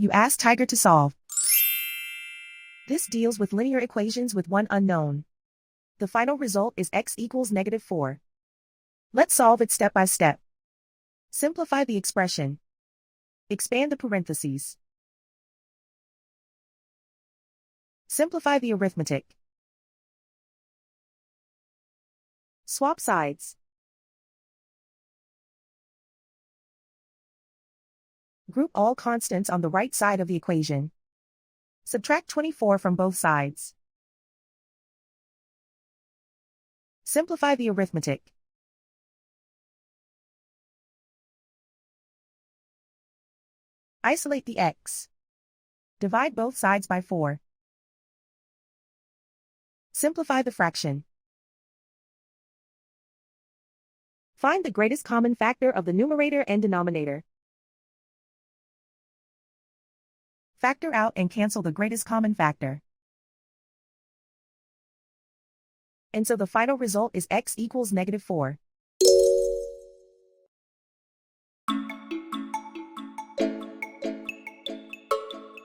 You ask Tiger to solve. This deals with linear equations with one unknown. The final result is x equals -4. Let's solve it step by step. Simplify the expression. Expand the parentheses. Simplify the arithmetic. Swap sides. Group all constants on the right side of the equation. Subtract 24 from both sides. Simplify the arithmetic. Isolate the x. Divide both sides by 4. Simplify the fraction. Find the greatest common factor of the numerator and denominator. Factor out and cancel the greatest common factor. And so the final result is x equals -4.